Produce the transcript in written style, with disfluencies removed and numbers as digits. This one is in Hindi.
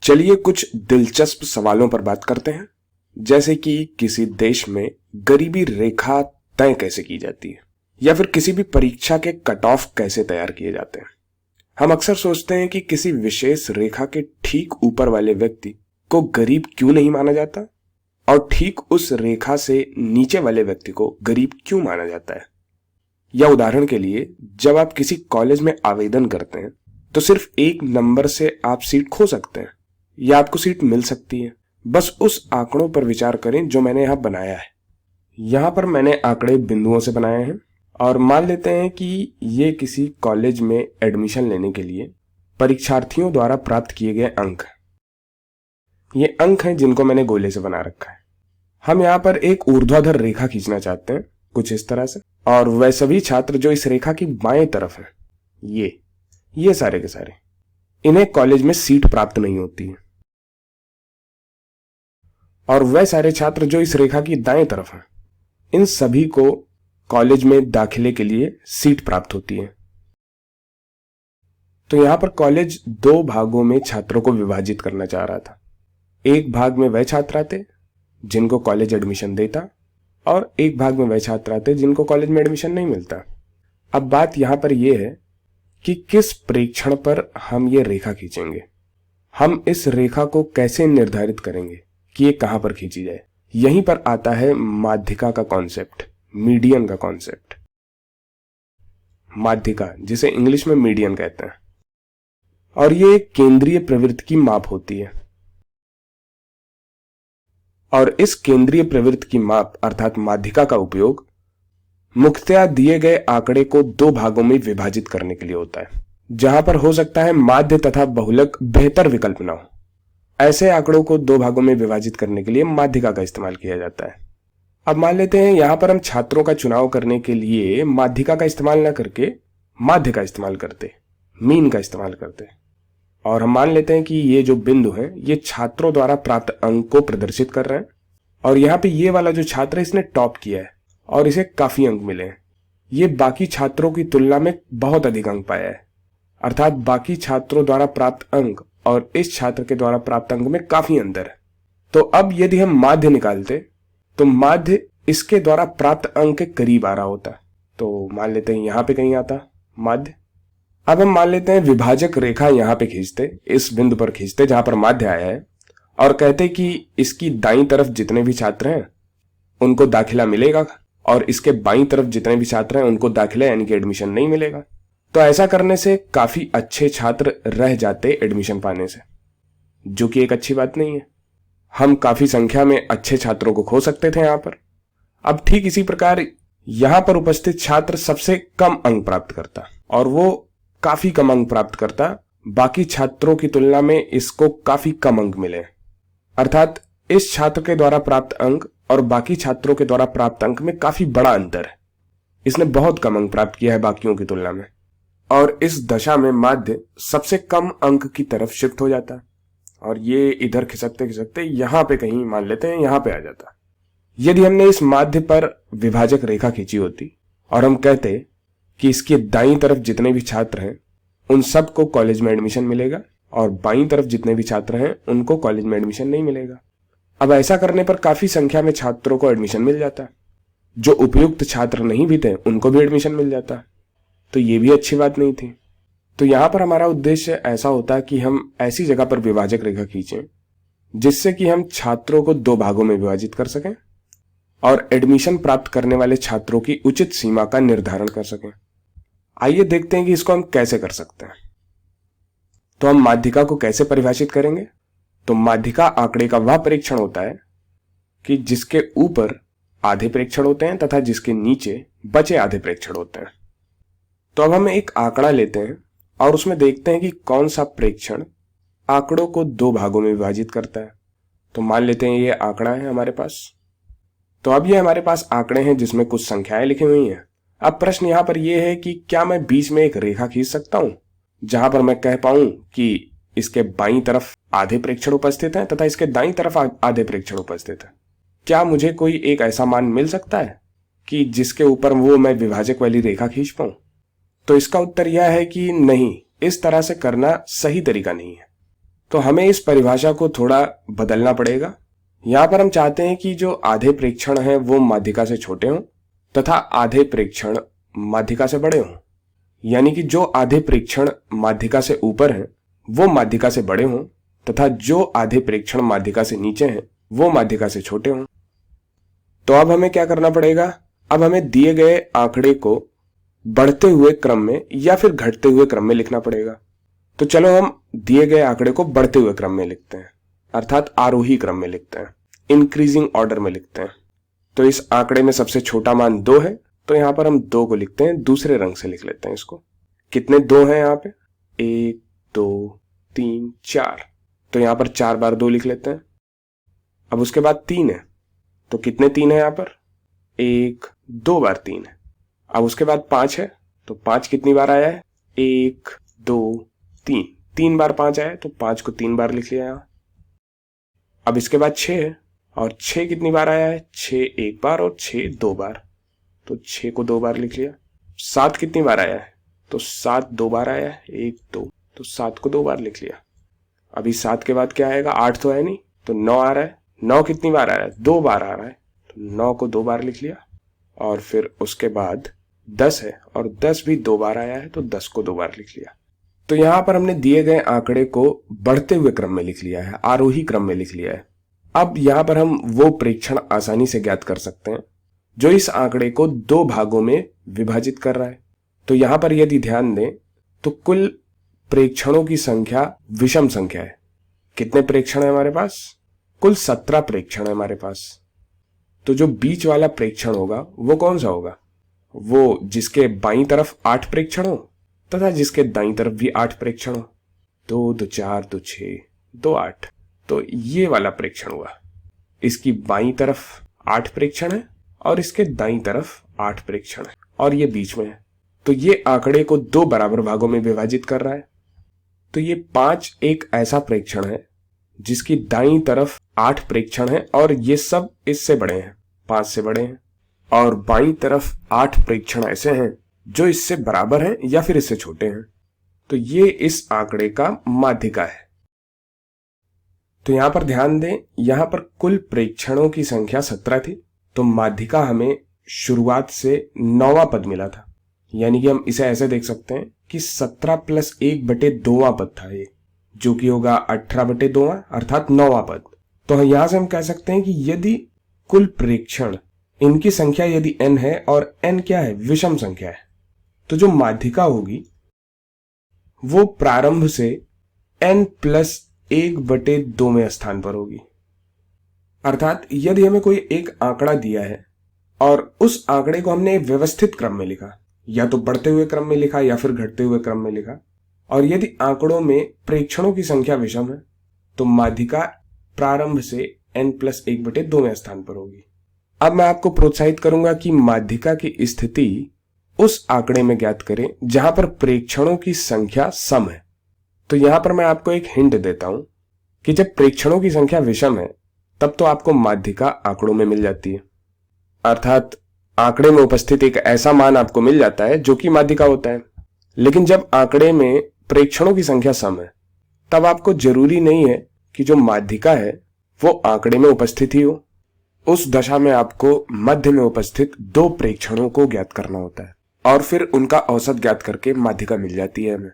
चलिए कुछ दिलचस्प सवालों पर बात करते हैं, जैसे कि किसी देश में गरीबी रेखा तय कैसे की जाती है, या फिर किसी भी परीक्षा के कट ऑफ कैसे तैयार किए जाते हैं। हम अक्सर सोचते हैं कि किसी विशेष रेखा के ठीक ऊपर वाले व्यक्ति को गरीब क्यों नहीं माना जाता, और ठीक उस रेखा से नीचे वाले व्यक्ति को गरीब क्यों माना जाता है। या उदाहरण के लिए, जब आप किसी कॉलेज में आवेदन करते हैं तो सिर्फ एक नंबर से आप सीट खो सकते हैं या आपको सीट मिल सकती है। बस उस आंकड़ों पर विचार करें जो मैंने यहां बनाया है। यहां पर मैंने आंकड़े बिंदुओं से बनाए हैं और मान लेते हैं कि ये किसी कॉलेज में एडमिशन लेने के लिए परीक्षार्थियों द्वारा प्राप्त किए गए अंक हैं। ये अंक हैं जिनको मैंने गोले से बना रखा है। हम यहाँ पर एक ऊर्ध्वाधर रेखा खींचना चाहते हैं, कुछ इस तरह से, और वह सभी छात्र जो इस रेखा की बाएं तरफ हैं, ये सारे के सारे, इन्हें कॉलेज में सीट प्राप्त नहीं होती है। और वह सारे छात्र जो इस रेखा की दाएं तरफ हैं, इन सभी को कॉलेज में दाखिले के लिए सीट प्राप्त होती है। तो यहां पर कॉलेज दो भागों में छात्रों को विभाजित करना चाह रहा था। एक भाग में वह छात्र आते जिनको कॉलेज एडमिशन देता, और एक भाग में वह छात्र आते जिनको कॉलेज में एडमिशन नहीं मिलता। अब बात यहां पर यह है कि किस प्रेक्षण पर हम ये रेखा खींचेंगे। हम इस रेखा को कैसे निर्धारित करेंगे कि ये कहां पर खींची जाए। यहीं पर आता है माध्यिका का कॉन्सेप्ट, मीडियन का कॉन्सेप्ट। माध्यिका, जिसे इंग्लिश में मीडियन कहते हैं, और ये एक केंद्रीय प्रवृत्ति की माप होती है। और इस केंद्रीय प्रवृत्ति की माप अर्थात माध्यिका का उपयोग मुख्यतः दिए गए आंकड़े को दो भागों में विभाजित करने के लिए होता है, जहां पर हो सकता है माध्य तथा बहुलक बेहतर विकल्प ना हो। ऐसे आंकड़ों को दो भागों में विभाजित करने के लिए माध्यिका का इस्तेमाल किया जाता है। अब मान लेते हैं यहां पर हम छात्रों का चुनाव करने के लिए माध्यिका का इस्तेमाल ना करके माध्य का इस्तेमाल करते, मीन का इस्तेमाल करते, और हम मान लेते हैं कि ये जो बिंदु है ये छात्रों द्वारा प्राप्त अंक को प्रदर्शित कर रहे हैं। और यहाँ पे ये वाला जो छात्र है इसने टॉप किया है और इसे काफी अंक मिले हैं। ये बाकी छात्रों की तुलना में बहुत अधिक अंक पाया है, अर्थात बाकी छात्रों द्वारा प्राप्त अंक और इस छात्र के द्वारा प्राप्त अंक में काफी अंतर है। तो अब यदि हम माध्य निकालते तो माध्य इसके द्वारा प्राप्त अंक के करीब आ रहा होता। तो मान लेते हैं यहां पे कहीं आता माध्य। अब हम मान लेते हैं विभाजक रेखा यहां पे खींचते, इस बिंदु पर खींचते जहां पर माध्य आया है, और कहते कि इसकी दाईं तरफ जितने भी छात्र हैं उनको दाखिला मिलेगा, और इसके बाईं तरफ जितने भी छात्र हैं उनको दाखिला यानी कि एडमिशन नहीं मिलेगा। तो ऐसा करने से काफी अच्छे छात्र रह जाते एडमिशन पाने से, जो कि एक अच्छी बात नहीं है। हम काफी संख्या में अच्छे छात्रों को खो सकते थे यहां पर। अब ठीक इसी प्रकार यहां पर उपस्थित छात्र सबसे कम अंक प्राप्त करता, और वो काफी कम अंक प्राप्त करता, बाकी छात्रों की तुलना में इसको काफी कम अंक मिले। अर्थात इस छात्र के द्वारा प्राप्त अंक और बाकी छात्रों के द्वारा प्राप्त अंक में काफी बड़ा अंतर है। इसने बहुत कम अंक प्राप्त किया है बाकियों की तुलना में, और इस दशा में माध्य सबसे कम अंक की तरफ शिफ्ट हो जाता है, और ये इधर खिसकते खिसकते यहां पे कहीं मान लेते हैं यहां पे आ जाता। यदि हमने इस माध्य पर विभाजक रेखा खींची होती और हम कहते कि इसके दाईं तरफ जितने भी छात्र हैं उन सबको कॉलेज में एडमिशन मिलेगा, और बाईं तरफ जितने भी छात्र हैं उनको कॉलेज में एडमिशन नहीं मिलेगा। अब ऐसा करने पर काफी संख्या में छात्रों को एडमिशन मिल जाता, जो उपयुक्त छात्र नहीं भी थे उनको भी एडमिशन मिल जाता। तो ये भी अच्छी बात नहीं थी। तो यहां पर हमारा उद्देश्य ऐसा होता कि हम ऐसी जगह पर विभाजक रेखा खींचें जिससे कि हम छात्रों को दो भागों में विभाजित कर सकें और एडमिशन प्राप्त करने वाले छात्रों की उचित सीमा का निर्धारण कर सकें। आइए देखते हैं कि इसको हम कैसे कर सकते हैं। तो हम माध्यिका को कैसे परिभाषित करेंगे। तो माध्यिका आंकड़े का वह प्रेक्षण होता है कि जिसके ऊपर आधे प्रेक्षण होते हैं तथा जिसके नीचे बचे आधे प्रेक्षण होते हैं। तो अब हम एक आंकड़ा लेते हैं और उसमें देखते हैं कि कौन सा प्रेक्षण आंकड़ों को दो भागों में विभाजित करता है। तो मान लेते हैं ये आंकड़ा है हमारे पास। तो अब ये हमारे पास आंकड़े हैं जिसमें कुछ संख्याएं लिखी हुई हैं। अब प्रश्न यहां पर यह है कि क्या मैं बीच में एक रेखा खींच सकता हूं जहां पर मैं कह पाऊं कि इसके बाईं तरफ आधे प्रेक्षण उपस्थित हैं तथा इसके दाईं तरफ आधे प्रेक्षण उपस्थित हैं। क्या मुझे कोई एक ऐसा मान मिल सकता है कि जिसके ऊपर वो मैं विभाजक वाली रेखा खींच पाऊं? तो इसका उत्तर यह है कि नहीं, इस तरह से करना सही तरीका नहीं है। तो हमें इस परिभाषा को थोड़ा बदलना पड़ेगा। यहां पर हम चाहते हैं कि जो आधे प्रेक्षण हैं वो माध्यिका से छोटे हों तथा आधे प्रेक्षण माध्यिका से बड़े हों, यानी कि जो आधे प्रेक्षण माध्यिका से ऊपर हैं वो माध्यिका से बड़े हों तथा जो आधे प्रेक्षण माध्यिका से नीचे हैं वो माध्यिका से छोटे हों। तो अब हमें क्या करना पड़ेगा, अब हमें दिए गए आंकड़े को बढ़ते हुए क्रम में या फिर घटते हुए क्रम में लिखना पड़ेगा। तो चलो हम दिए गए आंकड़े को बढ़ते हुए क्रम में लिखते हैं, अर्थात आरोही क्रम में लिखते हैं, इंक्रीजिंग ऑर्डर में लिखते हैं। तो इस आंकड़े में सबसे छोटा मान 2 है, तो यहां पर हम 2 को लिखते हैं, दूसरे रंग से लिख लेते हैं इसको। कितने 2 हैं यहाँ पे, 1 2 3 4, तो यहां पर 4 बार 2 लिख लेते हैं। अब उसके बाद 3 है, तो कितने 3 है यहाँ पर, 1 2 बार 3 है। अब उसके बाद 5 है, तो 5 कितनी बार आया है, 1 2 3, 3 बार 5 आया है, तो 5 को 3 बार लिख लिया यहाँ। अब इसके बाद 6 है, और 6 कितनी बार आया है, 6 1 बार और 6 2 बार, तो 6 को 2 बार लिख लिया। 7 कितनी बार आया है, तो 7 2 बार आया है, 1 2, तो 7 को 2 बार लिख लिया। अभी 7 के बाद क्या आएगा, 8 तो है नहीं, तो 9 आ रहा है। 9 कितनी बार आ रहा है, 2 बार आ रहा है, तो 9 को 2 बार लिख लिया। और फिर उसके बाद 10 है, और 10 भी 2 बार आया है, तो 10 को 2 बार लिख लिया। तो यहां पर हमने दिए गए आंकड़े को बढ़ते हुए क्रम में लिख लिया है, आरोही क्रम में लिख लिया है। अब यहां पर हम वो प्रेक्षण आसानी से ज्ञात कर सकते हैं जो इस आंकड़े को 2 भागों में विभाजित कर रहा है। तो यहां पर यदि ध्यान दें तो कुल प्रेक्षणों की संख्या विषम संख्या है। कितने प्रेक्षण है हमारे पास, कुल 17 प्रेक्षण है हमारे पास। तो जो बीच वाला प्रेक्षण होगा वो कौन सा होगा, वो जिसके बाईं तरफ 8 प्रेक्षण हो तथा जिसके दाईं तरफ भी 8 प्रेक्षण हो। 2 2 4 2 6 2 8, तो ये वाला प्रेक्षण हुआ। इसकी बाईं तरफ 8 प्रेक्षण है और इसके दाईं तरफ 8 प्रेक्षण है, और ये बीच में है। तो ये आंकड़े को 2 बराबर भागों में विभाजित कर रहा है। तो ये 5 एक ऐसा प्रेक्षण है जिसकी दाईं तरफ 8 प्रेक्षण है और ये सब इससे बड़े हैं, 5 से बड़े हैं, और बाईं तरफ 8 प्रेक्षण ऐसे हैं जो इससे बराबर हैं या फिर इससे छोटे हैं। तो ये इस आंकड़े का माध्यिका है। तो यहां पर ध्यान दें, यहां पर कुल प्रेक्षणों की संख्या 17 थी, तो माध्यिका हमें शुरुआत से 9वां पद मिला था। यानी कि हम इसे ऐसे देख सकते हैं कि 17 + 1/2वां पद था ये, जो कि होगा 18/2वां अर्थात 9वां पद। तो यहां से हम कह सकते हैं कि यदि कुल प्रेक्षण इनकी संख्या यदि n है और n क्या है, विषम संख्या है, तो जो माध्यिका होगी वो प्रारंभ से n + 1/2वें स्थान पर होगी। अर्थात यदि हमें कोई एक आंकड़ा दिया है और उस आंकड़े को हमने व्यवस्थित क्रम में लिखा, या तो बढ़ते हुए क्रम में लिखा या फिर घटते हुए क्रम में लिखा, और यदि आंकड़ों में प्रेक्षणों की संख्या विषम है, तो माध्यिका प्रारंभ से n + 1/2वें स्थान पर होगी। अब मैं आपको प्रोत्साहित करूंगा कि माध्यिका की स्थिति उस आंकड़े में ज्ञात करें जहां पर प्रेक्षणों की संख्या सम है। तो यहां पर मैं आपको एक हिंट देता हूं कि जब प्रेक्षणों की संख्या विषम है तब तो आपको माध्यिका आंकड़ों में मिल जाती है, अर्थात आंकड़े में उपस्थित एक ऐसा मान आपको मिल जाता है जो कि माध्यिका होता है। लेकिन जब आंकड़े में प्रेक्षणों की संख्या सम है तब आपको जरूरी नहीं है कि जो माध्यिका है वो आंकड़े में उपस्थित ही हो। उस दशा में आपको मध्य में उपस्थित 2 प्रेक्षणों को ज्ञात करना होता है और फिर उनका औसत ज्ञात करके माध्यिका मिल जाती है हमें।